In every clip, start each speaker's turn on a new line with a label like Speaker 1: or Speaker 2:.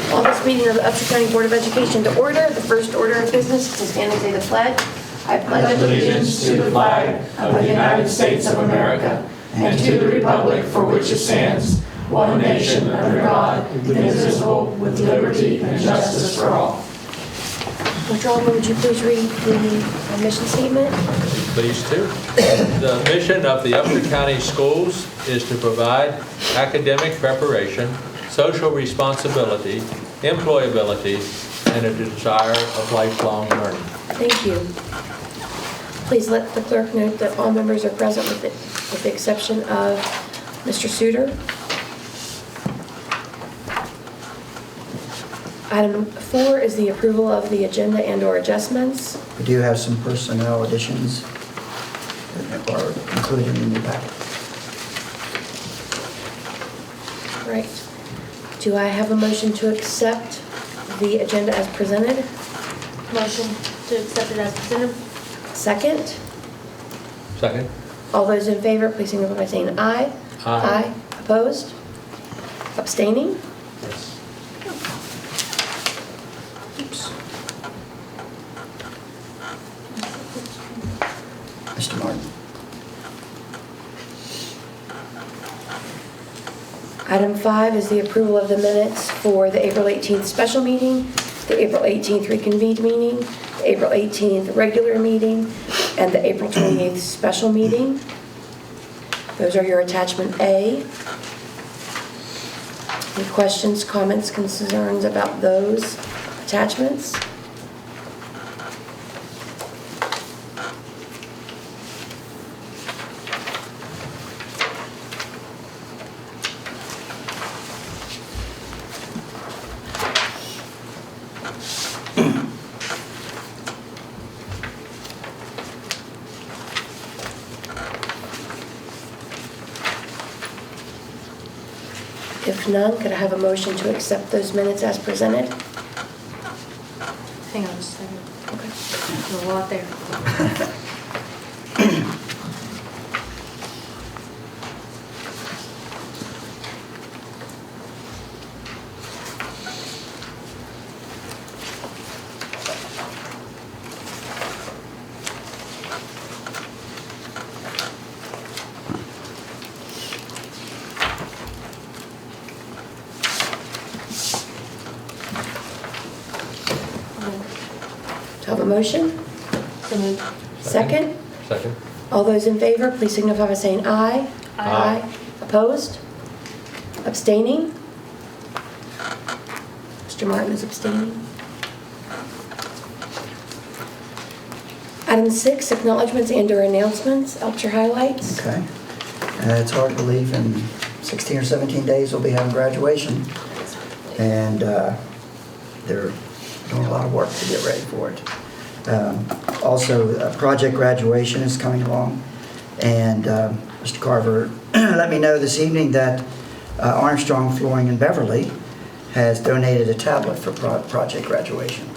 Speaker 1: Call this meeting of the Upshur County Board of Education to order. The first order of business is to stand and say the pledge. I pledge
Speaker 2: allegiance to the flag of the United States of America and to the republic for which it stands, one nation under God, indivisible, with liberty and justice for all.
Speaker 1: Mr. Alderman, would you please read the mission statement?
Speaker 3: Pleased to. The mission of the Upshur County Schools is to provide academic preparation, social responsibility, employability, and a desire of lifelong learning. Thank you.
Speaker 1: Please let the clerk note that all members are present with the exception of Mr. Suter. Item 4 is the approval of the agenda and/or adjustments.
Speaker 4: We do have some personnel additions that are included in the packet.
Speaker 1: Right. Do I have a motion to accept the agenda as presented?
Speaker 5: Motion to accept it as presented.
Speaker 1: Second?
Speaker 3: Second.
Speaker 1: All those in favor, please signify by saying aye.
Speaker 3: Aye.
Speaker 1: Opposed? Abstaining?
Speaker 3: Yes.
Speaker 4: Oops. Mr. Martin.
Speaker 1: Item 5 is the approval of the minutes for the April 18th special meeting, the April 18th reconvened meeting, the April 18th regular meeting, and the April 28th special meeting. Those are your attachment A. Any questions, comments, concerns about those attachments? If none, could I have a motion to accept those minutes as presented?
Speaker 5: Hang on just a second.
Speaker 1: Okay.
Speaker 5: There's a lot there.
Speaker 1: Do I have a motion?
Speaker 5: So moved.
Speaker 1: Second?
Speaker 3: Second.
Speaker 1: All those in favor, please signify by saying aye.
Speaker 3: Aye.
Speaker 1: Opposed? Abstaining? Mr. Martin is abstaining. Item 6, acknowledgements and/or announcements. Upshur highlights.
Speaker 4: Okay. It's hard to believe in 16 or 17 days we'll be having graduation. And they're doing a lot of work to get ready for it. Also, project graduation is coming along. And Mr. Carver let me know this evening that Armstrong Flooring in Beverly has donated a tablet for project graduation.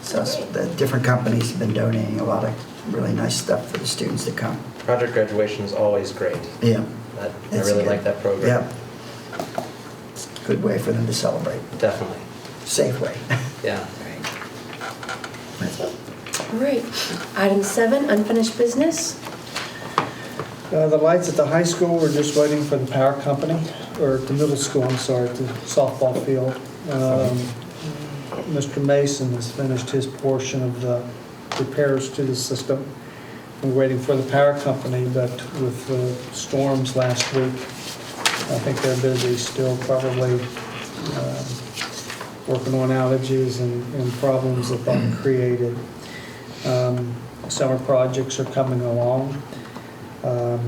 Speaker 4: So the different companies have been donating a lot of really nice stuff for the students to come.
Speaker 6: Project graduation is always great.
Speaker 4: Yeah.
Speaker 6: I
Speaker 4: It's
Speaker 6: really
Speaker 4: good.
Speaker 6: like that program.
Speaker 4: Yeah. It's a good way for them to celebrate.
Speaker 6: Definitely.
Speaker 4: Safe way.
Speaker 6: Yeah.
Speaker 4: That's it.
Speaker 1: All right. Item 7, unfinished business.
Speaker 7: The lights at the high school, we're just waiting for the power company, or the middle school, I'm sorry, the softball field. Mr. Mason has finished his portion of the repairs to the system. We're waiting for the power company, but with the storms last week, I think they're busy still, probably working on outages and problems that they've created. Summer projects are coming along. Of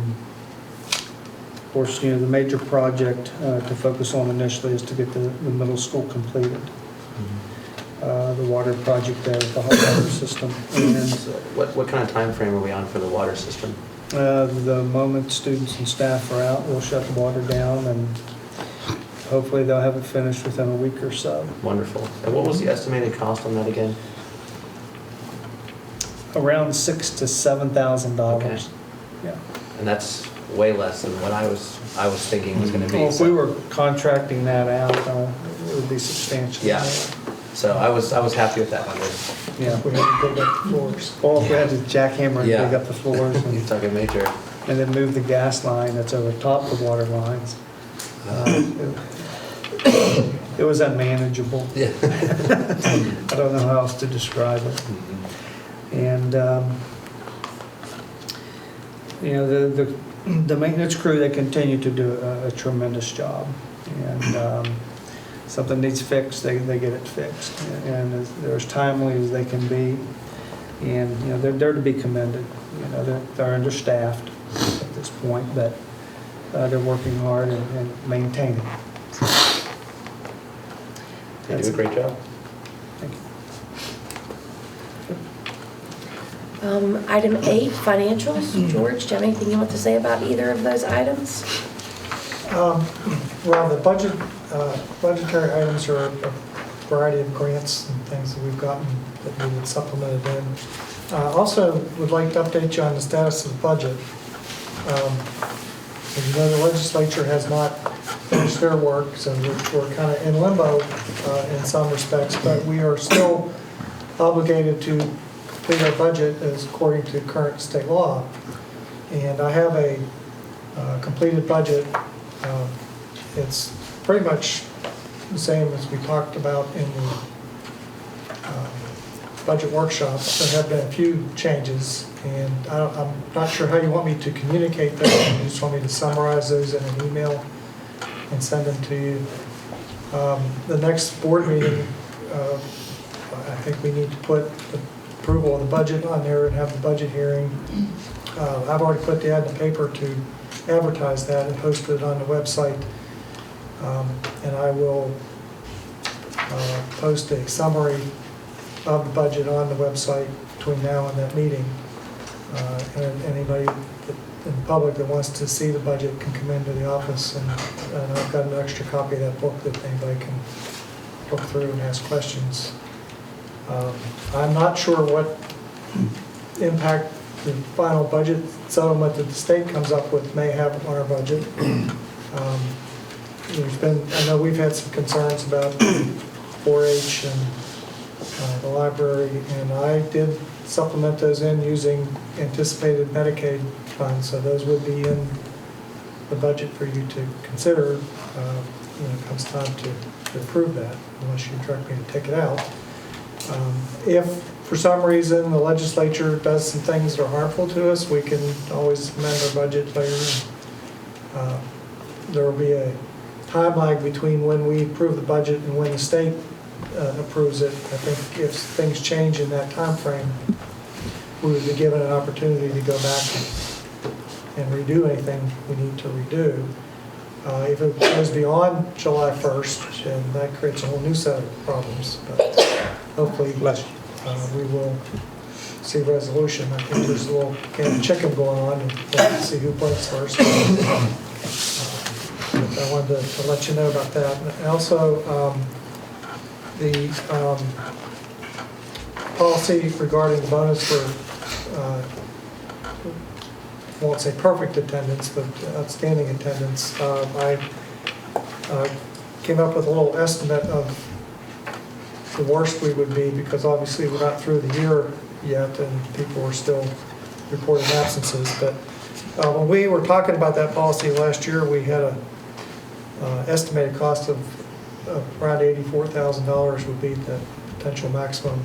Speaker 7: course, the major project to focus on initially is to get the middle school completed. The water project there, the hot water system. And
Speaker 6: So what kind of time frame are we on for the water system?
Speaker 7: the moment students and staff are out, we'll shut the water down, and hopefully they'll have it finished within a week or so.
Speaker 6: Wonderful. And what was the estimated cost on that again?
Speaker 7: Around $6,000 to $7,000.
Speaker 6: Okay.
Speaker 7: Yeah.
Speaker 6: And that's way less than what I was thinking was going to be.
Speaker 7: Well, if we were contracting that out, it would be substantial.
Speaker 6: Yeah. So I was happy with that number.
Speaker 7: Yeah.
Speaker 8: We had to dig up the floors.
Speaker 7: Or if we had to jackhammer and
Speaker 6: Yeah.
Speaker 7: dig up the floors
Speaker 6: You're
Speaker 7: and
Speaker 6: talking major.
Speaker 7: then move the gas line that's over top the water lines. It was unmanageable.
Speaker 6: Yeah.
Speaker 7: I don't know how else to describe it. And, you know, the maintenance crew, they continue to do a tremendous job. And something needs fixed, they get it fixed. And they're as timely as they can be. And, you know, they're to be commended. You know, they're understaffed at this point, but they're working hard and maintaining.
Speaker 6: They do a great job.
Speaker 7: Thank you.
Speaker 1: Item 8, financials. George, do you have anything you want to say about either of those items?
Speaker 8: Well, the budgetary items are a variety of grants and things that we've gotten that we would supplement it in. Also, would like to update you on the status of the budget. As you know, the legislature has not finished their work, so we're kind of in limbo in some respects, but we are still obligated to complete our budget as according to current state law. And I have a completed budget. It's pretty much the same as we talked about in the budget workshops. There have been a few changes, and I'm not sure how you want me to communicate those. You just want me to summarize those in an email and send them to you. The next board meeting, I think we need to put the approval of the budget on there and have the budget hearing. I've already put the ad in the paper to advertise that and posted it on the website. And I will post a summary of the budget on the website between now and that meeting. And anybody in the public that wants to see the budget can come into the office, and I've got an extra copy of that book that anybody can look through and ask questions. I'm not sure what impact the final budget settlement that the state comes up with may have on our budget. I know we've had some concerns about 4-H and the library, and I did supplement those in using anticipated Medicaid funds, so those would be in the budget for you to consider when it comes time to approve that, unless you direct me to take it out. If for some reason the legislature does some things that are harmful to us, we can always amend our budget later. There will be a time lag between when we approve the budget and when the state approves it. I think if things change in that time frame, we would be given an opportunity to go back and redo anything we need to redo. If it goes beyond July 1st, then that creates a whole new set of problems. But hopefully, we will see resolution. I think there's a little game of chicken going on, and we'll see who blinks first. I wanted to let you know about that. And also, the policy regarding the bonus for, I won't say perfect attendance, but outstanding attendance. I came up with a little estimate of the worst we would be, because obviously we're not through the year yet and people are still reporting absences. But when we were talking about that policy last year, we had a estimated cost of around $84,000 would be the potential maximum.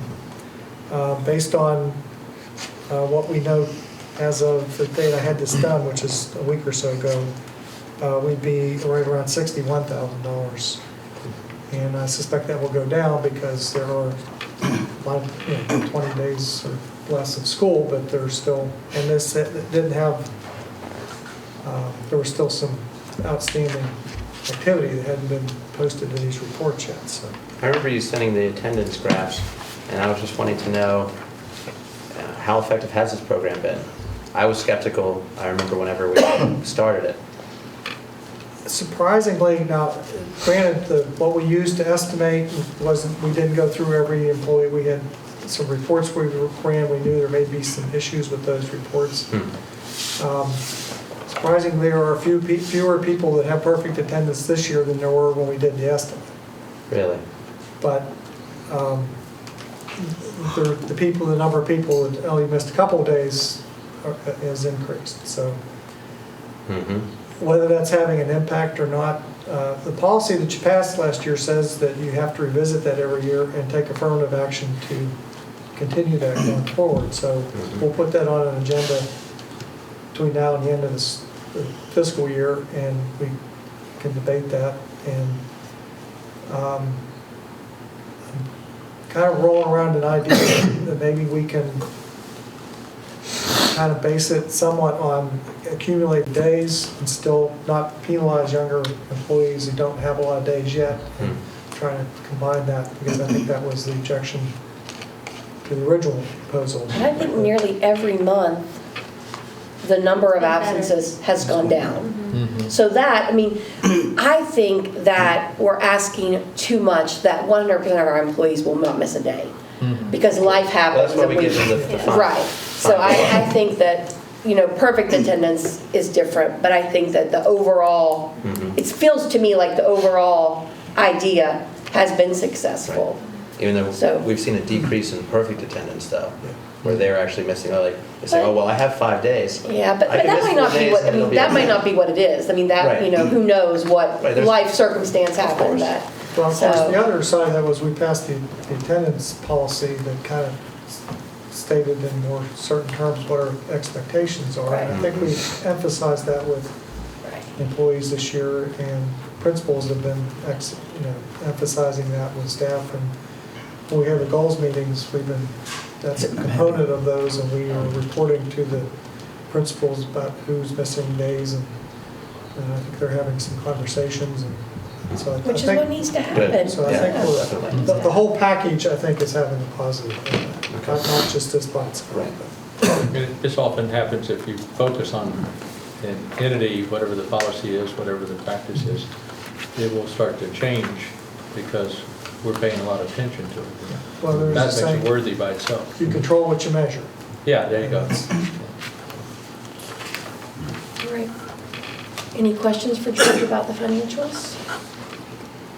Speaker 8: Based on what we know as of the date I had this done, which is a week or so ago, we'd be right around $61,000. And I suspect that will go down because there are a lot of, 20 days or less of school, but there's still, and this didn't have, there was still some outstanding activity that hadn't been posted in these reports yet. So
Speaker 6: I remember you sending the attendance graphs, and I was just wanting to know how effective has this program been? I was skeptical, I remember whenever we started it.
Speaker 8: surprisingly, now, granted, what we used to estimate wasn't, we didn't go through every employee. We had some reports we ran. We knew there may be some issues with those reports. Surprisingly, there are fewer people that have perfect attendance this year than there were when we did the estimate.
Speaker 6: Really?
Speaker 8: But the number of people that only missed a couple of days has increased. So
Speaker 6: Mm-hmm.
Speaker 8: whether that's having an impact or not, the policy that you passed last year says that you have to revisit that every year and take affirmative action to continue that going forward. So we'll put that on an agenda between now and the end of this fiscal year, and we can debate that. And I'm kind of rolling around an idea that maybe we can kind of base it somewhat on accumulated days and still not penalize younger employees who don't have a lot of days yet. And trying to combine that, because I think that was the objection to the original proposal.
Speaker 1: And I think nearly every month, the number of absences has gone down. So that, I mean, I think that we're asking too much, that 100% of our employees will not miss a day. Because life happens.
Speaker 6: That's why we
Speaker 1: and
Speaker 6: give them the fine.
Speaker 1: Right. So I think that, perfect attendance is different, but I think that the overall, it feels to me like the overall idea has been successful.
Speaker 6: Even though
Speaker 1: So-
Speaker 6: we've seen a decrease in perfect attendance though, where they're actually missing, they say, oh, well, I have 5 days.
Speaker 1: Yeah, but
Speaker 6: I can
Speaker 1: that
Speaker 6: miss
Speaker 1: might
Speaker 6: 4
Speaker 1: not be
Speaker 6: days
Speaker 1: what,
Speaker 6: and it'll be
Speaker 1: that might
Speaker 6: okay.
Speaker 1: not be what it is. I mean, that,
Speaker 6: Right.
Speaker 1: who knows what
Speaker 6: Right, there's-
Speaker 1: life circumstance happened,
Speaker 6: course.
Speaker 1: that.
Speaker 8: Well, of course,
Speaker 1: So-
Speaker 8: the other side of that was we passed the attendance policy that kind of stated in more certain terms what our expectations are. And I think we emphasized that with
Speaker 1: Right.
Speaker 8: employees this year, and principals have been emphasizing that with staff. And when we have the goals meetings, that's a component of those, and we are reporting to the principals about who's missing days, and I think they're having some conversations, and so I
Speaker 1: Which is
Speaker 8: think.
Speaker 1: what needs to happen.
Speaker 8: So I
Speaker 6: Yeah,
Speaker 8: think
Speaker 6: definitely.
Speaker 8: the whole package, I think, is having a positive impact, not just this by itself.
Speaker 6: Right.
Speaker 3: This often happens if you focus on an entity, whatever the policy is, whatever the practice is, it will start to change because we're paying a lot of attention to it.
Speaker 8: Well, there's a
Speaker 3: That makes
Speaker 8: saying,
Speaker 3: it worthy by itself.
Speaker 8: you control what you measure.
Speaker 3: Yeah, there you go.
Speaker 1: All right. Any questions for George about the financials?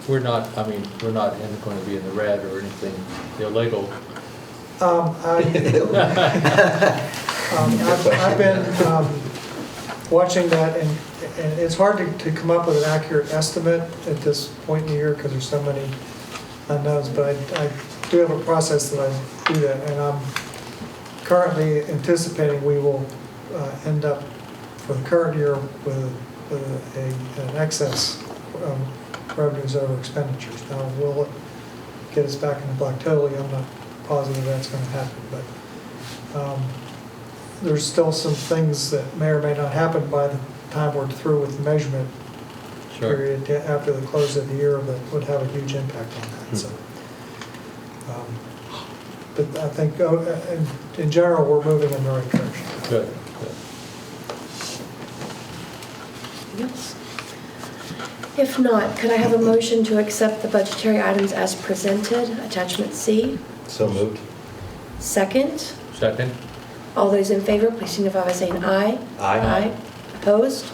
Speaker 3: We're not going to be in the red or anything illegal.
Speaker 8: I've been watching that, and it's hard to come up with an accurate estimate at this point in the year because there's so many unknowns, but I do have a process that I do that, and I'm currently anticipating we will end up for the current year with an excess revenues over expenditures. Now, will it get us back in the black totally? I'm not positive that's going to happen, but there's still some things that may or may not happen by the time we're through with the measurement period after the close of the year that would have a huge impact on that. So, but I think in general we're moving in the right direction.
Speaker 3: Good.
Speaker 1: Yes. If not, could I have a motion to accept the budgetary items as presented, attachment C?
Speaker 6: So moved.
Speaker 1: Second,
Speaker 3: Second?
Speaker 1: all those in favor, please signify by saying aye.
Speaker 6: Aye.
Speaker 1: Opposed?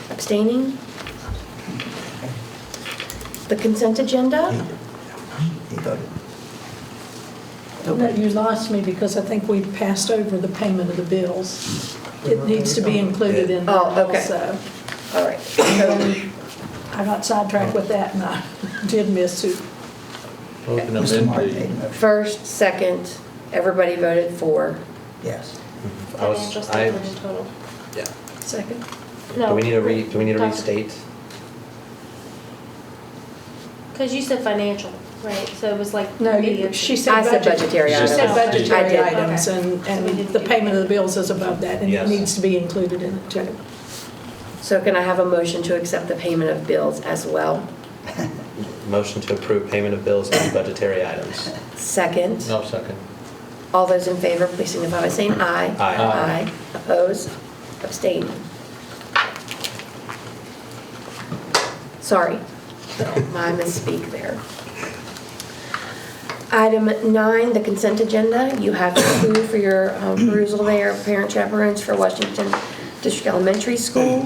Speaker 1: Abstaining? The consent agenda?
Speaker 4: He voted.
Speaker 9: No, you lost me because I think we passed over the payment of the bills. It needs to be included in that
Speaker 1: Oh, okay.
Speaker 9: also.
Speaker 1: All right.
Speaker 9: I got sidetracked with that and I did miss it.
Speaker 3: Motion to
Speaker 4: Mr.
Speaker 3: amend
Speaker 4: Martin
Speaker 3: the-
Speaker 4: made a motion.
Speaker 1: First, second, everybody voted for.
Speaker 4: Yes.
Speaker 5: Financial statement in total.
Speaker 6: Yeah.
Speaker 1: Second?
Speaker 6: Do
Speaker 5: No.
Speaker 6: we need to restate?
Speaker 5: Because you said financial, right? So it was like.
Speaker 9: No,
Speaker 5: maybe
Speaker 9: she
Speaker 1: I
Speaker 9: said
Speaker 1: said
Speaker 9: budget.
Speaker 1: budgetary
Speaker 9: She
Speaker 1: items.
Speaker 9: said
Speaker 1: I
Speaker 9: budgetary
Speaker 1: did.
Speaker 9: items
Speaker 5: Okay.
Speaker 9: and
Speaker 5: So we didn't
Speaker 9: the
Speaker 5: do
Speaker 9: payment of the
Speaker 5: that.
Speaker 9: bills is above that and it
Speaker 6: Yes.
Speaker 9: needs to be included in it too.
Speaker 1: So can I have a motion to accept the payment of bills as well?
Speaker 6: Motion to approve payment of bills and budgetary items.
Speaker 1: Second,
Speaker 3: No, second.
Speaker 1: all those in favor, please signify by saying aye.
Speaker 6: Aye.
Speaker 1: Aye. Opposed? Abstaining? Sorry, my misspeak there. Item 9, the consent agenda. You have two for your perusal there, parent chaperones for Washington District Elementary School,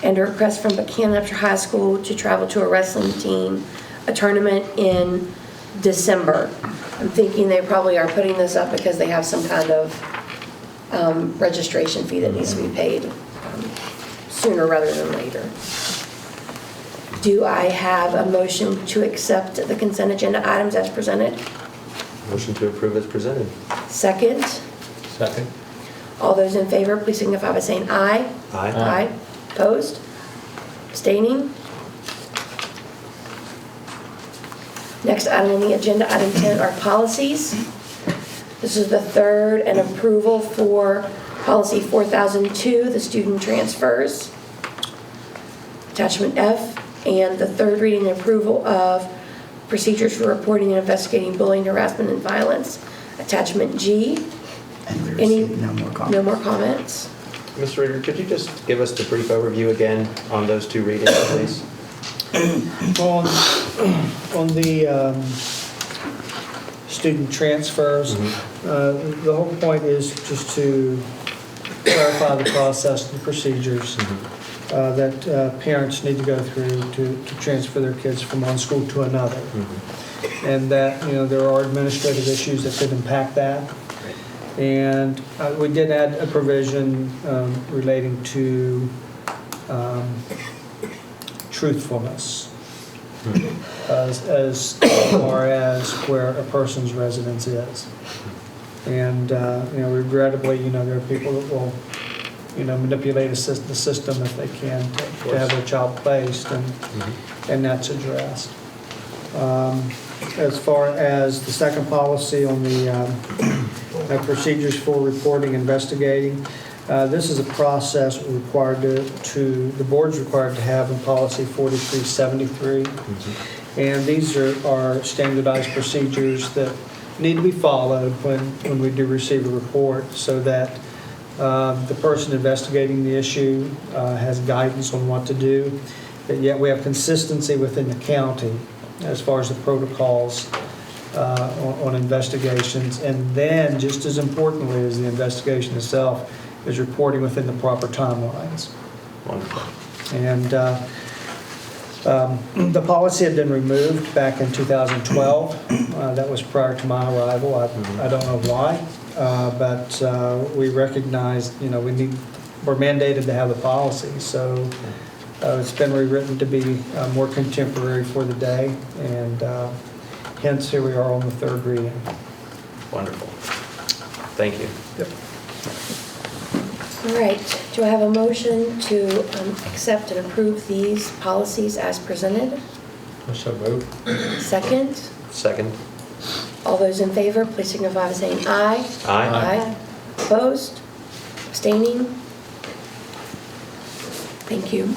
Speaker 1: and a request from Buchanan Upshur High School to travel to a wrestling team a tournament in December. I'm thinking they probably are putting this up because they have some kind of registration fee that needs to be paid sooner rather than later. Do I have a motion to accept the consent agenda items as presented?
Speaker 6: Motion to approve as presented.
Speaker 1: Second.
Speaker 3: Second.
Speaker 1: All those in favor, please signify by saying aye.
Speaker 6: Aye.
Speaker 1: Aye. Opposed? Abstaining? Next item on the agenda, item 10, are policies. This is the third and approval for policy 4002, the student transfers. Attachment F, and the third reading and approval of procedures for reporting and investigating bullying, harassment, and violence. Attachment G.
Speaker 4: And we
Speaker 1: Any-
Speaker 4: received no more comments.
Speaker 1: No more comments.
Speaker 6: Mr. Reader, could you just give us the brief overview again on those two readings, please?
Speaker 7: On the student transfers, the whole point is just to clarify the process and procedures that parents need to go through to transfer their kids from one school to another. And that, there are administrative issues that could impact that. And we did add a provision relating to truthfulness as far as where a person's residence is. And, regrettably, there are people that will, manipulate the system if they can to have their child placed, and that's addressed. As far as the second policy on the procedures for reporting, investigating, this is a process required the board's required to have in policy 4373. And these are standardized procedures that need to be followed when we do receive a report, so that the person investigating the issue has guidance on what to do, but yet we have consistency within the county as far as the protocols on investigations. And then, just as importantly as the investigation itself, is reporting within the proper timelines.
Speaker 6: Wonderful.
Speaker 7: And the policy had been removed back in 2012. That was prior to my arrival. I don't know why, but we recognized, we're mandated to have the policy. So it's been rewritten to be more contemporary for the day, and hence here we are on the third reading.
Speaker 6: Wonderful. Thank you.
Speaker 7: Yep.
Speaker 1: All right, do I have a motion to accept and approve these policies as presented?
Speaker 3: So moved.
Speaker 1: Second.
Speaker 6: Second.
Speaker 1: All those in favor, please signify by saying aye.
Speaker 6: Aye.
Speaker 1: Opposed? Abstaining? Thank you.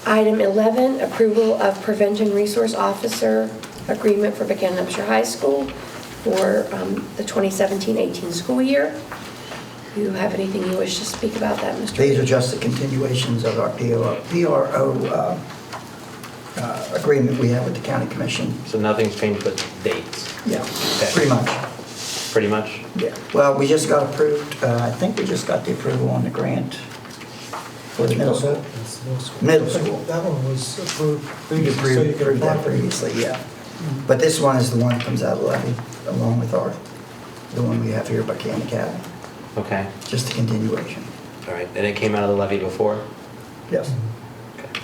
Speaker 1: Item 11, approval of Prevention Resource Officer Agreement for Buchanan Upshur High School for the 2017-18 school year. Do you have anything you wish to speak about that, Mr.
Speaker 4: These are
Speaker 1: Reed?
Speaker 4: just the continuations of our PRO agreement we have with the county commission.
Speaker 6: So nothing's changed but dates?
Speaker 4: Yeah,
Speaker 6: Okay.
Speaker 4: pretty much.
Speaker 6: Pretty much?
Speaker 4: Yeah. Well, we just got approved, I think we just got the approval on the grant for the middle school. Middle school.
Speaker 8: That one was approved
Speaker 4: We
Speaker 8: previously, so you could
Speaker 4: approved
Speaker 8: apply
Speaker 4: that
Speaker 8: for it.
Speaker 4: previously, yeah. But this one is the one that comes out of the levy, along with the one we have here by Buchanan Academy,
Speaker 6: Okay.
Speaker 4: just a continuation.
Speaker 6: All right. And it came out of the levy before?
Speaker 4: Yes.
Speaker 6: Okay.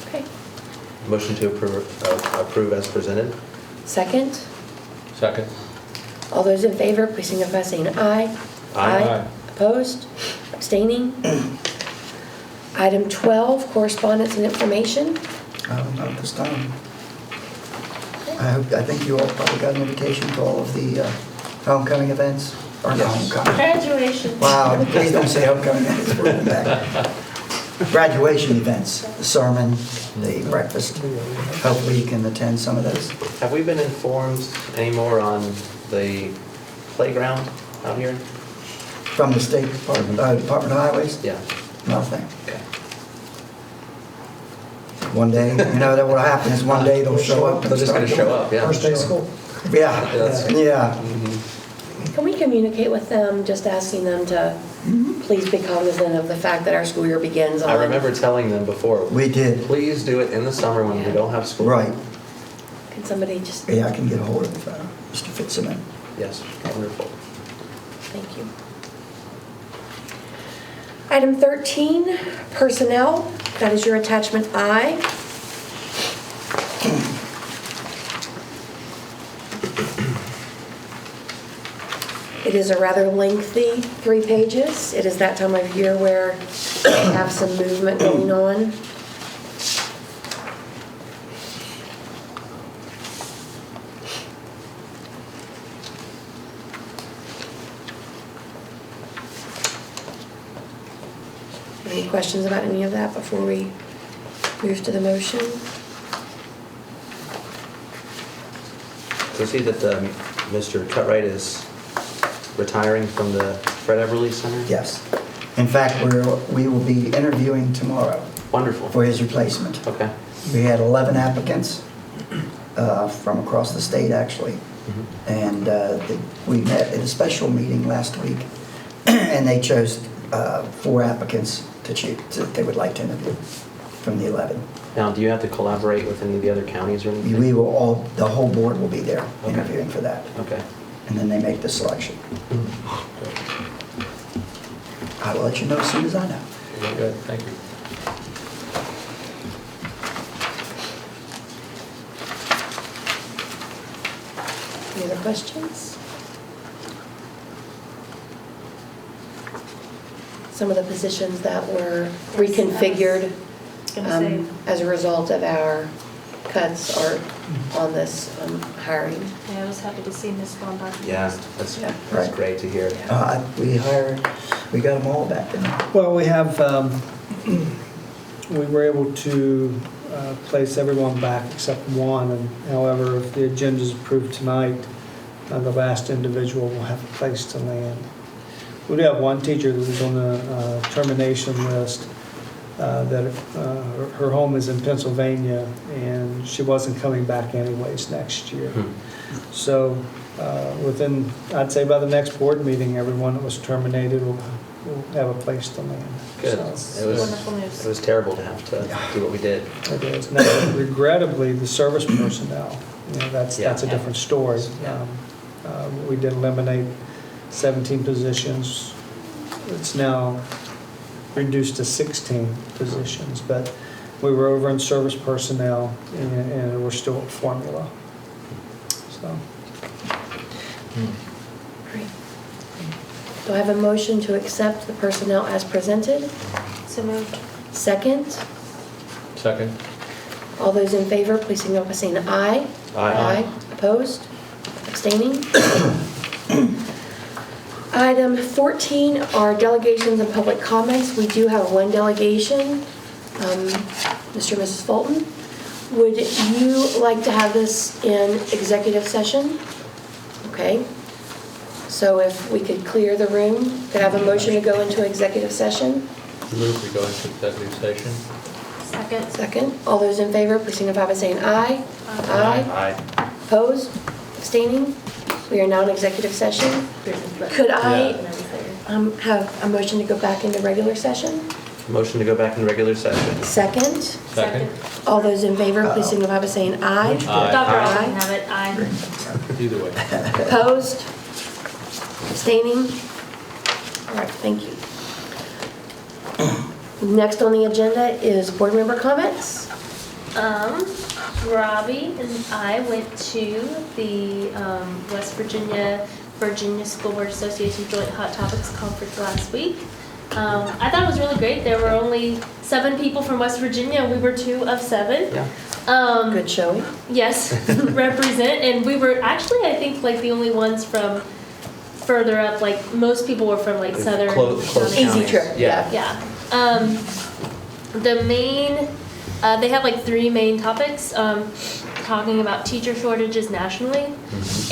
Speaker 1: Okay.
Speaker 6: Motion to approve as presented?
Speaker 1: Second.
Speaker 3: Second.
Speaker 1: All those in favor, please signify by saying aye.
Speaker 3: Aye.
Speaker 1: Opposed? Abstaining? Item 12, correspondence and information.
Speaker 4: Not this time. I think you all probably got an invitation to all of the homecoming events, or not homecoming.
Speaker 5: Graduation.
Speaker 4: Wow, please don't say homecoming events, we're going back. Graduation events, the sermon, the breakfast. Hopefully you can attend some of those.
Speaker 6: Have we been informed anymore on the playground out here?
Speaker 4: From the State Department of Highways?
Speaker 6: Yeah.
Speaker 4: Nothing.
Speaker 6: Okay.
Speaker 4: One day, that what happens is one day they'll show up. and
Speaker 6: They're just
Speaker 4: start
Speaker 6: going to show up, yeah.
Speaker 8: First day of school.
Speaker 4: Yeah,
Speaker 6: that's-
Speaker 4: yeah.
Speaker 1: Can we communicate with them, just asking them to please be cognizant of the fact that our school year begins on.
Speaker 6: I remember telling them before.
Speaker 4: We did.
Speaker 6: Please do it in the summer when we don't have school.
Speaker 4: Right.
Speaker 1: Can somebody just,
Speaker 4: Yeah, I can get a hold of Mr. Fitzsimmons.
Speaker 6: Yes, wonderful.
Speaker 1: thank you. Item 13, personnel. That is your attachment I. It is a rather lengthy 3 pages. It is that time of year where we have some movement going on. Any questions about any of that before we move to the motion?
Speaker 6: So see that Mr. Cutright is retiring from the Fred Everly Center?
Speaker 4: Yes. In fact, we will be interviewing tomorrow
Speaker 6: Wonderful.
Speaker 4: for his replacement.
Speaker 6: Okay.
Speaker 4: We had 11 applicants from across the state, actually. And we met at a special meeting last week, and they chose 4 applicants to choose that they would like to interview from the 11.
Speaker 6: Now, do you have to collaborate with any of the other counties or anything?
Speaker 4: We will all, the whole board will be there
Speaker 6: Okay.
Speaker 4: interviewing for that,
Speaker 6: Okay.
Speaker 4: and then they make the selection. I will let you know as soon as I know.
Speaker 3: Very good, thank you.
Speaker 1: Any other questions? Some of the positions that were reconfigured
Speaker 5: Gonna say,
Speaker 1: as a result of our cuts are on this hiring.
Speaker 5: yeah, I was happy to see Ms. Lombard.
Speaker 6: Yeah, that's
Speaker 4: Right.
Speaker 6: great to hear.
Speaker 4: We got them all back in.
Speaker 7: Well, we have, we were able to place everyone back except one, and however, if the agenda is approved tonight, the last individual will have a place to land. We do have one teacher that was on the termination list, that her home is in Pennsylvania, and she wasn't coming back anyways next year. So within, I'd say by the next board meeting, everyone that was terminated will have a place to land.
Speaker 6: Good.
Speaker 7: So,
Speaker 6: It was,
Speaker 5: Wonderful news.
Speaker 6: it was terrible to have to do what we did.
Speaker 7: it is. Now, regrettably, the service personnel, that's a
Speaker 6: Yeah.
Speaker 7: different story.
Speaker 6: Yeah.
Speaker 7: We did eliminate 17 positions. It's now reduced to 16 positions, but we were over in service personnel, and we're still at formula. So,
Speaker 1: Great. Do I have a motion to accept the personnel as presented?
Speaker 5: So moved.
Speaker 1: Second?
Speaker 3: Second?
Speaker 1: All those in favor, please signal by saying aye.
Speaker 6: Aye.
Speaker 1: Opposed? Abstaining? Item 14 are delegations and public comments. We do have one delegation. Mr. and Mrs. Fulton, would you like to have this in executive session? Okay. So if we could clear the room, could I have a motion to go into executive session?
Speaker 3: Move to go into executive session.
Speaker 5: Second.
Speaker 1: Second. All those in favor, please signify by saying aye. Aye. Opposed? Abstaining? We are now in executive session. Could I have a motion to go back into regular session?
Speaker 6: Motion to go back in regular session.
Speaker 1: Second.
Speaker 3: Second?
Speaker 1: All those in favor, please signify by saying aye.
Speaker 3: Aye.
Speaker 5: Dr.
Speaker 1: Aye.
Speaker 5: Alden have it, aye.
Speaker 3: Either way.
Speaker 1: Opposed? Abstaining? All right, thank you. Next on the agenda is board member comments.
Speaker 5: Robbie and I went to the West Virginia School Board Association Joint Hot Topics Conference last week. I thought it was really great. There were only 7 people from West Virginia, and we were 2 of 7.
Speaker 6: Yeah.
Speaker 1: Good showing.
Speaker 5: Yes, represent, and we were actually, I think, like the only ones from further up. Like most people were from like southern.
Speaker 6: Close
Speaker 5: counties.
Speaker 1: Easy trip.
Speaker 6: Yeah.
Speaker 5: Yeah. The main, they have like 3 main topics, talking about teacher shortages nationally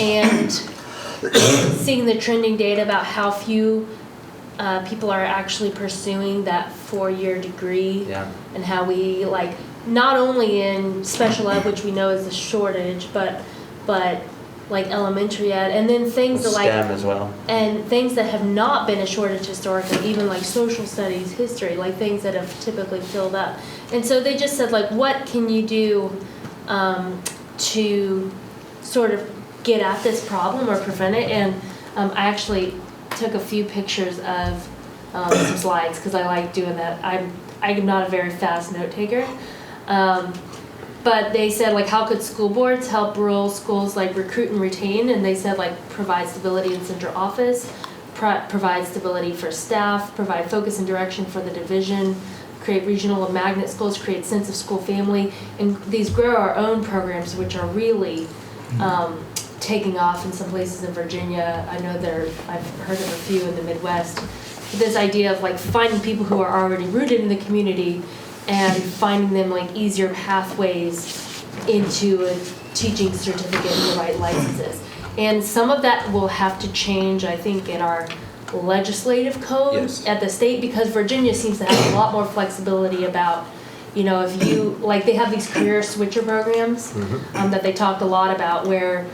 Speaker 5: and seeing the trending data about how few people are actually pursuing that 4-year degree.
Speaker 6: Yeah.
Speaker 5: And how we like, not only in special ed, which we know is a shortage, but like elementary ed, and then things that like
Speaker 6: STEM as well.
Speaker 5: and things that have not been a shortage historically, even like social studies, history, like things that have typically filled up. And so they just said, like, what can you do to sort of get at this problem or prevent it? And I actually took a few pictures of some slides because I like doing that. I'm not a very fast note taker. But they said, like, how could school boards help rural schools, like, recruit and retain? And they said, like, provide stability in central office, provide stability for staff, provide focus and direction for the division, create regional and magnet schools, create sense of school family, and these grow our own programs, which are really taking off in some places in Virginia. I know I've heard of a few in the Midwest. This idea of, like, finding people who are already rooted in the community and finding them, like, easier pathways into a teaching certificate and the right licenses. And some of that will have to change, I think, in our legislative code
Speaker 6: Yes.
Speaker 5: at the state, because Virginia seems to have a lot more flexibility about, you know, if you, like, they have these career switcher programs that they talked a lot about where,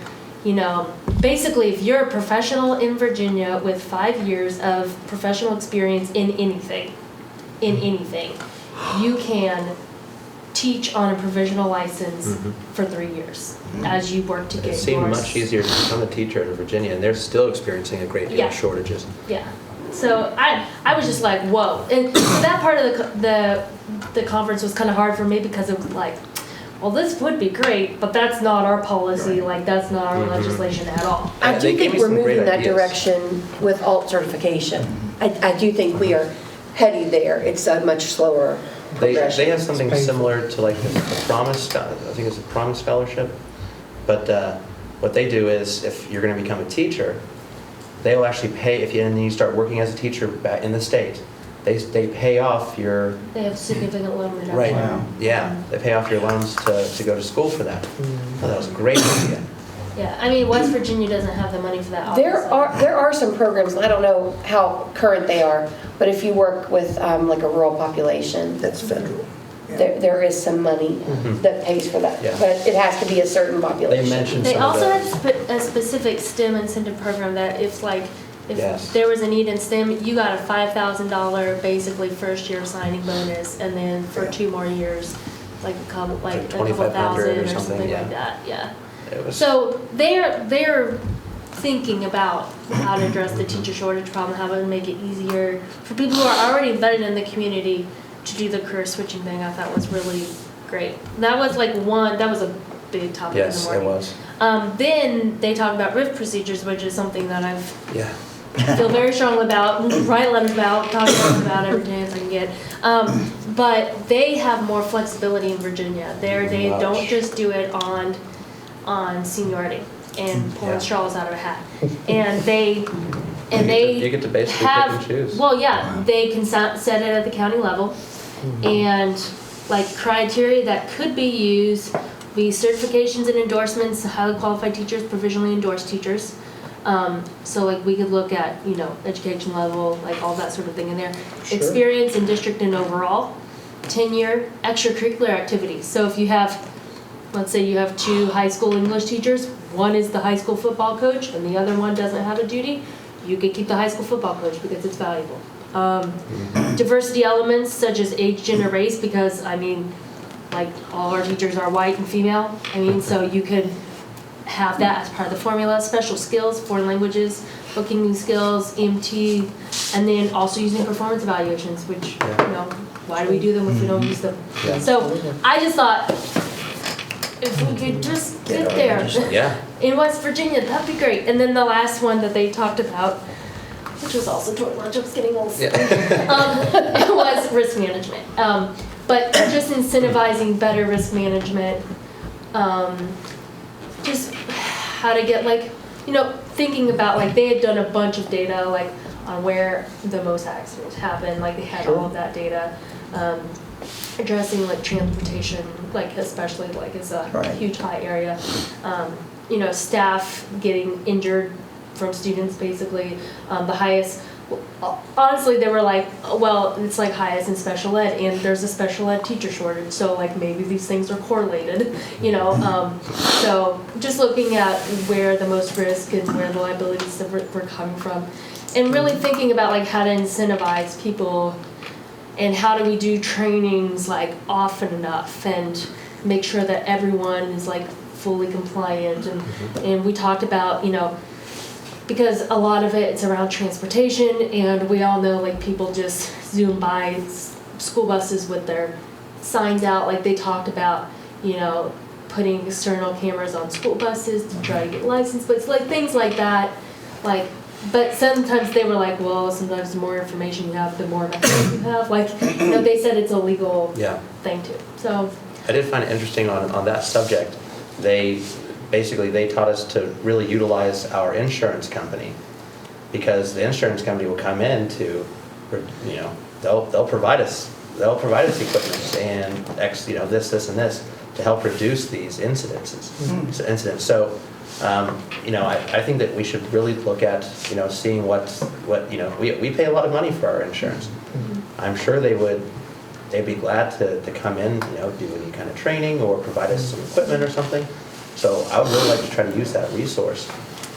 Speaker 5: you know, basically if you're a professional in Virginia with 5 years of professional experience in anything, you can teach on a provisional license for 3 years as you work to get
Speaker 6: It
Speaker 5: yours.
Speaker 6: seemed much easier to become a teacher in Virginia, and they're still experiencing a great deal
Speaker 5: Yeah.
Speaker 6: of shortages.
Speaker 5: Yeah. So I was just like, whoa. And so that part of the conference was kind of hard for me because it was like, well, this would be great, but that's not our policy. Like, that's not our legislation at all.
Speaker 1: I
Speaker 6: Yeah,
Speaker 1: do
Speaker 6: they gave
Speaker 1: think
Speaker 6: me
Speaker 1: we're
Speaker 6: some great
Speaker 1: moving that
Speaker 6: ideas.
Speaker 1: direction with alt certification. I do think we are heading there. It's a much slower
Speaker 6: They
Speaker 1: progression.
Speaker 6: have something similar to like the Promise, I think it's a Promise Scholarship. But what they do is if you're going to become a teacher, they'll actually pay, and you start working as a teacher back in the state, they pay off your,
Speaker 5: They have significant loan reduction.
Speaker 6: right,
Speaker 4: Wow.
Speaker 6: yeah, they pay off your loans to go to school for that. Oh, that was a great idea.
Speaker 5: Yeah, I mean, West Virginia doesn't have the money for that.
Speaker 1: There
Speaker 5: obviously.
Speaker 1: are some programs, and I don't know how current they are, but if you work with like a rural population,
Speaker 4: That's federal.
Speaker 1: there is some money that pays for that.
Speaker 6: Yeah.
Speaker 1: But it has to be a certain population.
Speaker 6: They mentioned
Speaker 5: They
Speaker 6: some of
Speaker 5: also
Speaker 6: the,
Speaker 5: have a specific STEM incentive program that if
Speaker 6: Yes.
Speaker 5: there was a need in STEM, you got a $5,000 basically first year signing bonus, and then for 2 more years, like a couple
Speaker 6: $2,500
Speaker 5: thousand
Speaker 6: or
Speaker 5: or
Speaker 6: something,
Speaker 5: something
Speaker 6: yeah.
Speaker 5: like that. Yeah.
Speaker 6: it was,
Speaker 5: So they're thinking about how to address the teacher shortage problem, how to make it easier for people who are already embedded in the community to do the career switching thing. I thought was really great. That was a big topic in the
Speaker 6: yes, it
Speaker 5: morning.
Speaker 6: was,
Speaker 5: Then they talk about RIF procedures, which is something that I
Speaker 6: yeah.
Speaker 5: feel very strongly about, write letters about, talk about every chance I can get. But they have more flexibility in Virginia. They
Speaker 6: Much.
Speaker 5: don't just do it on seniority and pulling
Speaker 6: Yeah.
Speaker 5: straws out of a hat. And they
Speaker 6: You get to basically pick
Speaker 5: have,
Speaker 6: and choose.
Speaker 5: well, yeah, they can set it at the county level. And like criteria that could be used, be certifications and endorsements, highly qualified teachers, provisionally endorsed teachers. So like we could look at, you know, education level, like all that sort of thing in there.
Speaker 8: Sure.
Speaker 5: Experience in district and overall, tenure, extracurricular activities. So if you have, let's say you have 2 high school English teachers, one is the high school football coach and the other one doesn't have a duty, you could keep the high school football coach because it's valuable. Diversity elements such as age, gender, race, because I mean, like all our teachers are white and female. I mean, so you could have that as part of the formula. Special skills, foreign languages, bookkeeping skills, EMT, and then also using performance evaluations, which, you know, why do we do them if we don't use them?
Speaker 6: Yeah.
Speaker 5: So I just thought, if we could just get there
Speaker 6: Yeah,
Speaker 5: in West Virginia, that'd be great. And then the last one that they talked about, which was also toward lunch, I was getting old, was risk management. But just incentivizing better risk management, just how to get, like, you know, thinking about, like, they had done a bunch of data, like, on where the most accidents happen, like, they had all of that data. Addressing, like, transportation, like, especially, like, is a
Speaker 4: Right.
Speaker 5: huge high area. You know, staff getting injured from students, basically. The highest honestly, they were like, well, it's like highest in special ed, and there's a special ed teacher shortage, so like maybe these things are correlated, you know. So just looking at where the most risk and where the liabilities were coming from, and really thinking about like how to incentivize people, and how do we do trainings like often enough, and make sure that everyone is like fully compliant, and we talked about, you know, because a lot of it's around transportation, and we all know like people just zoom by school buses with their signs out. Like they talked about, you know, putting external cameras on school buses to try to get license plates, like things like that. Like, but sometimes they were like, well, sometimes the more information you have, the more methods you have. Like, you know, they said it's a legal thing too. So
Speaker 6: I did find it interesting on that subject. They taught us to really utilize our insurance company, because the insurance company will come in to, you know, they'll provide us equipment and this and this to help reduce these incidents. So you know, I think that we should really look at, you know, seeing what you know, we pay a lot of money for our insurance. I'm sure they'd be glad to come in, you know, do any kind of training or provide us some equipment or something. So I would really like to try to use that resource.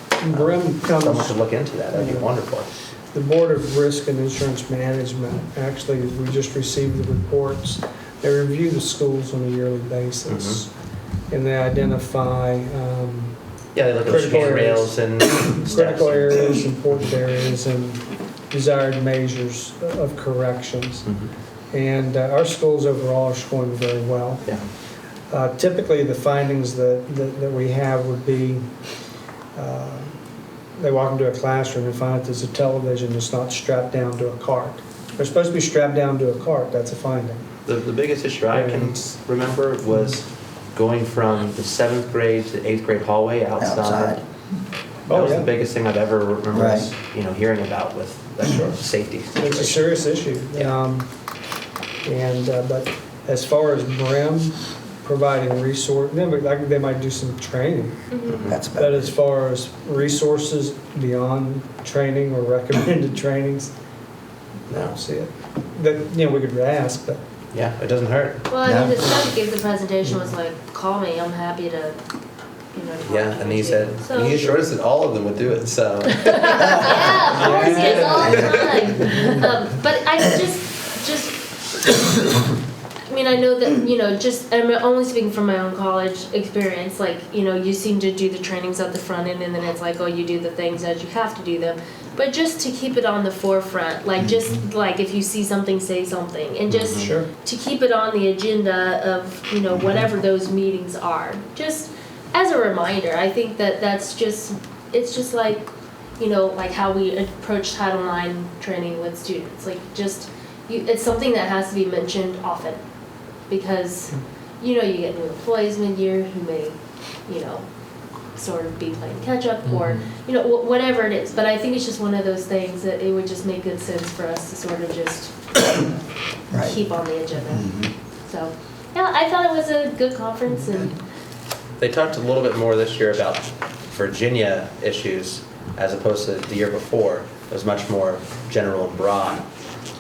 Speaker 6: Someone could look into that. That'd be wonderful.
Speaker 7: The Board of Risk and Insurance Management, actually, we just received the reports. They review the schools on a yearly basis, and they identify
Speaker 6: They look at
Speaker 7: critical
Speaker 6: rails and
Speaker 7: critical areas, important areas, and desired measures of corrections. And our schools overall are scoring very well. Typically, the findings that we have would be, they walk into a classroom and find that there's a television that's not strapped down to a cart. They're supposed to be strapped down to a cart. That's a finding.
Speaker 6: The biggest issue I can remember was going from the 7th grade to 8th grade hallway outside. That was the biggest thing I've ever remember you know, hearing about with that sort of safety situation.
Speaker 7: It's a serious issue. But as far as BRIM providing resource, they might do some training. But as far as resources beyond training or recommended trainings, I don't see it. That, you know, we could ask, but
Speaker 6: yeah, it doesn't hurt.
Speaker 5: well, I mean, the stuff that gave the presentation was like, call me, I'm happy to, you know.
Speaker 6: Yeah, and he said,
Speaker 5: So-
Speaker 6: he assured us that all of them would do it, so.
Speaker 5: Yeah, of course, yes, all the time. But I I mean, I know that, you know, just, I'm only speaking from my own college experience, like, you know, you seem to do the trainings at the front end, and then it's like, oh, you do the things as you have to do them. But just to keep it on the forefront, like, just like if you see something, say something, and just to keep it on the agenda of, you know, whatever those meetings are. Just as a reminder, I think that that's just, it's just like, you know, like how we approach Title IX training with students. Like, just, it's something that has to be mentioned often, because, you know, you get new employees mid-year who may, you know, sort of be playing catch-up or, you know, whatever it is. But I think it's just one of those things that it would just make good sense for us to sort of just keep on the agenda. So, yeah, I thought it was a good conference. And
Speaker 6: They talked a little bit more this year about Virginia issues as opposed to the year before. It was much more general and broad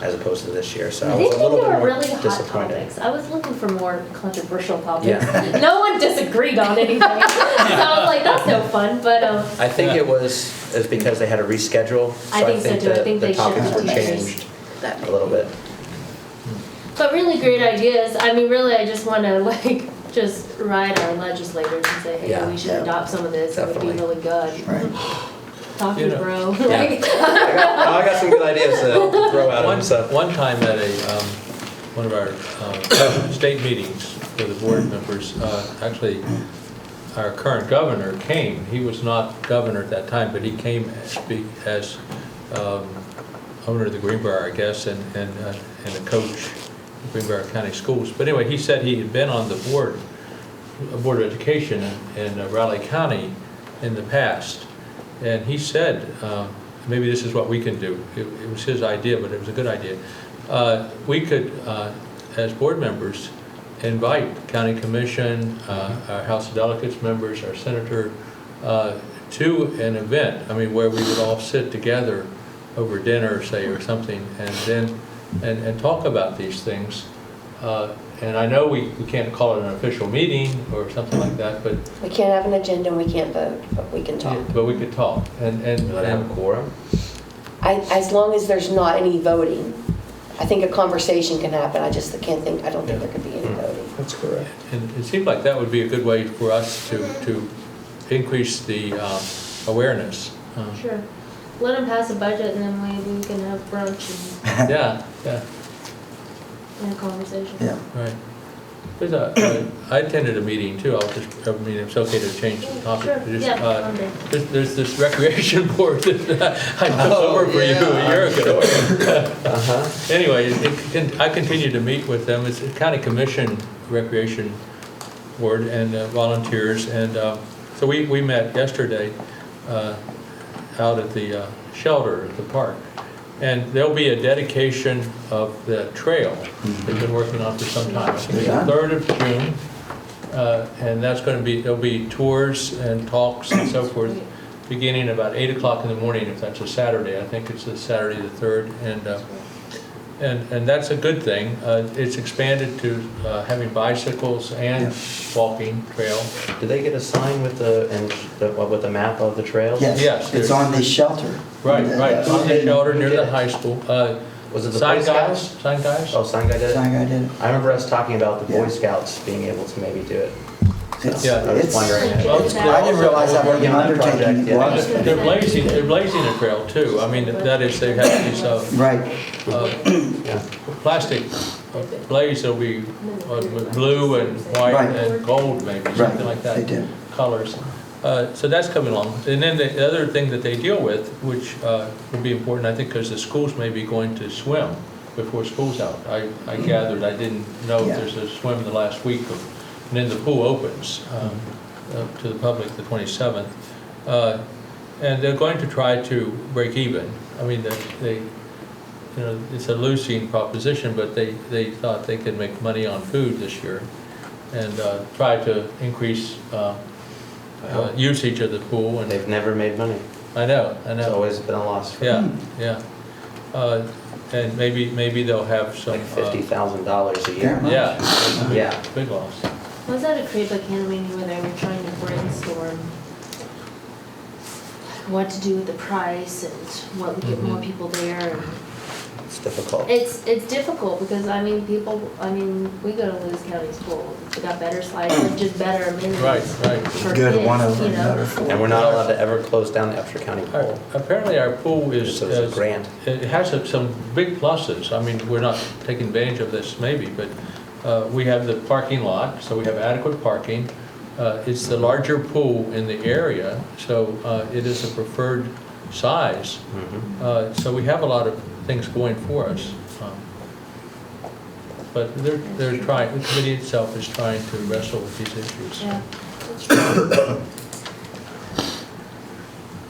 Speaker 6: as opposed to this year. So I was a little bit more
Speaker 5: really hot
Speaker 6: disappointed.
Speaker 5: topics. I was looking for more controversial topics. No one disagreed on anything. So I was like, that's no fun. But
Speaker 6: I think it's because they had to reschedule.
Speaker 5: I think so too. I think
Speaker 6: the
Speaker 5: they
Speaker 6: topics were
Speaker 5: shifted
Speaker 6: changed a little bit.
Speaker 5: But really great ideas. I mean, really, I just want to like just ride our legislators and say, hey, we should adopt some of this.
Speaker 6: Definitely.
Speaker 5: It would be really good. Talking, bro.
Speaker 6: I got some good ideas to throw out of them. So.
Speaker 3: One time at one of our state meetings for the board members, actually, our current governor came. He was not governor at that time, but he came as owner of the Greenbrier, I guess, and a coach of Greenbrier County Schools. But anyway, he said he had been on the board of education in Raleigh County in the past. And he said, maybe this is what we can do. It was his idea, but it was a good idea. We could, as board members, invite county commission, our House of Delegates members, our senator, to an event. I mean, where we would all sit together over dinner, say, or something, and then, and talk about these things. And I know we can't call it an official meeting or something like that, but.
Speaker 1: We can't have an agenda and we can't vote, but we can talk.
Speaker 3: But we could talk, and.
Speaker 6: Do they have a quorum?
Speaker 1: As long as there's not any voting, I think a conversation can happen. I don't think there could be any voting.
Speaker 8: That's correct.
Speaker 3: And it seemed like that would be a good way for us to increase the awareness.
Speaker 5: Sure. Let them pass a budget and then maybe we can have brunch and
Speaker 3: Yeah,
Speaker 5: a conversation.
Speaker 4: Yeah.
Speaker 3: right. I attended a meeting too. It's okay to change the topic.
Speaker 5: Sure, yeah, Monday.
Speaker 3: There's this recreation board that I took over for you a year ago. Anyway, I continue to meet with them. It's a county commission recreation board and volunteers. And so we met yesterday out at the shelter at the park. And there'll be a dedication of the trail they've been working on for some time. I think it's the 3rd of June. And that's going to be, there'll be tours and talks and so forth, beginning about 8 o'clock in the morning, if that's a Saturday. I think it's a Saturday the 3rd. And that's a good thing. It's expanded to having bicycles and walking trail.
Speaker 6: Do they get a sign with with the map of the trails?
Speaker 4: Yes,
Speaker 3: Yes,
Speaker 4: it's on the shelter.
Speaker 3: Right, on the shelter near the high school.
Speaker 6: Was it the
Speaker 3: Sign
Speaker 6: Boy
Speaker 3: guys?
Speaker 6: Scouts?
Speaker 3: Sign guys?
Speaker 6: Oh, sign guy did it?
Speaker 4: Sign guy did it.
Speaker 6: I remember us talking about the Boy
Speaker 4: Yeah.
Speaker 6: Scouts being able to maybe do it.
Speaker 3: Yeah.
Speaker 6: I was wondering.
Speaker 5: Well,
Speaker 4: I didn't realize how big an undertaking it
Speaker 6: Yeah.
Speaker 4: was.
Speaker 3: They're blazing a trail too. I mean, that is, they have these
Speaker 4: Right,
Speaker 6: Yeah.
Speaker 3: plastic blaze that'll be with blue and white
Speaker 4: Right.
Speaker 3: and gold maybe, something like that.
Speaker 4: they do.
Speaker 3: Colors. So that's coming along. And then the other thing that they deal with, which will be important, I think, because the schools may be going to swim before school's out. I gathered, I didn't know if
Speaker 4: Yeah.
Speaker 3: there's a swim the last week of, and then the pool opens to the public the 27th. And they're going to try to break even. I mean, it's a losing proposition, but they thought they could make money on food this year and try to increase usage of the pool. And
Speaker 6: They've never made money.
Speaker 3: I know.
Speaker 6: It's always been a loss for them.
Speaker 3: Yeah. And maybe they'll have some.
Speaker 6: Like $50,000 a year.
Speaker 3: Yeah.
Speaker 6: Yeah.
Speaker 3: Big loss.
Speaker 5: Was that a Creek County meeting where they were trying to brainstorm what to do with the price and what would get more people there? And
Speaker 6: It's difficult.
Speaker 5: it's difficult because, we go to Lewis County School. They got better slides, and just better amenities.
Speaker 3: Right.
Speaker 5: For
Speaker 4: Good
Speaker 5: kids,
Speaker 4: one over
Speaker 5: you know.
Speaker 4: another four.
Speaker 6: And we're not allowed to ever close down the Upshur County pool.
Speaker 3: Apparently our pool is.
Speaker 6: So it's a grant.
Speaker 3: It has some big pluses. I mean, we're not taking advantage of this maybe, but we have the parking lot, so we have adequate parking. It's the larger pool in the area, so it is a preferred size. So we have a lot of things going for us. But they're trying, the committee itself is trying to wrestle with these issues.
Speaker 5: Yeah, that's true.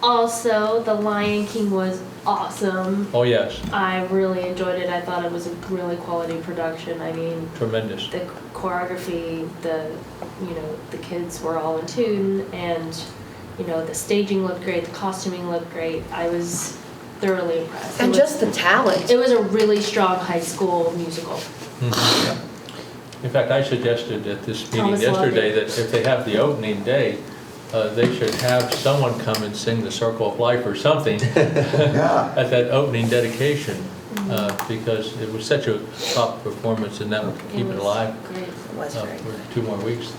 Speaker 5: Also, The Lion King was awesome.
Speaker 3: Oh, yes,
Speaker 5: I really enjoyed it. I thought it was a really quality production. I mean,
Speaker 3: tremendous.
Speaker 5: the choreography, the kids were all in tune, and, the staging looked great, the costuming looked great. I was thoroughly impressed.
Speaker 1: And just the talent.
Speaker 5: It was a really strong high school musical.
Speaker 3: Mhm. In fact, I suggested at this meeting
Speaker 5: Thomas loved
Speaker 3: yesterday
Speaker 5: it.
Speaker 3: that if they have the opening day, they should have someone come and sing the Circle of Life or something
Speaker 4: Yeah.
Speaker 3: at that opening dedication, because it was such a top performance and that would keep it
Speaker 5: was
Speaker 3: alive
Speaker 5: Great.
Speaker 1: It was great.
Speaker 3: for 2 more weeks.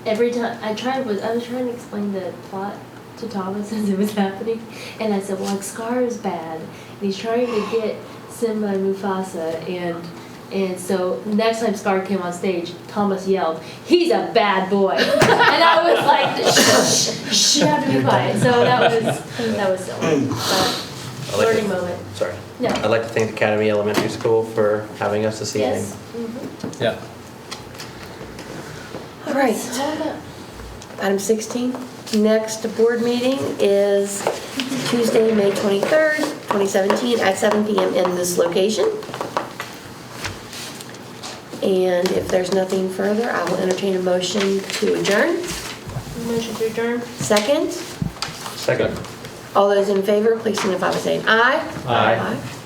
Speaker 5: Every time I was trying to explain the plot to Thomas as it was happening, and I said, well, like, Scar is bad, and he's trying to get Simba and Mufasa, and so next time Scar came on stage, Thomas yelled, "He's a bad boy," and I was like, "Shh, you have to be quiet." So that was silly, but learning moment.
Speaker 6: Sorry.
Speaker 5: No.
Speaker 6: I'd like to thank Academy Elementary School for having us this evening.
Speaker 5: Yes. Mm-hmm.
Speaker 3: Yeah.
Speaker 1: All right.
Speaker 5: That's all about-
Speaker 1: Item 16, next board meeting is Tuesday, May 23rd, 2017, at 7 PM in this location. And if there's nothing further, I will entertain a motion to adjourn.
Speaker 5: Motion to adjourn.
Speaker 1: Second,
Speaker 6: Second.
Speaker 1: All those in favor, please signify by saying aye.
Speaker 6: Aye.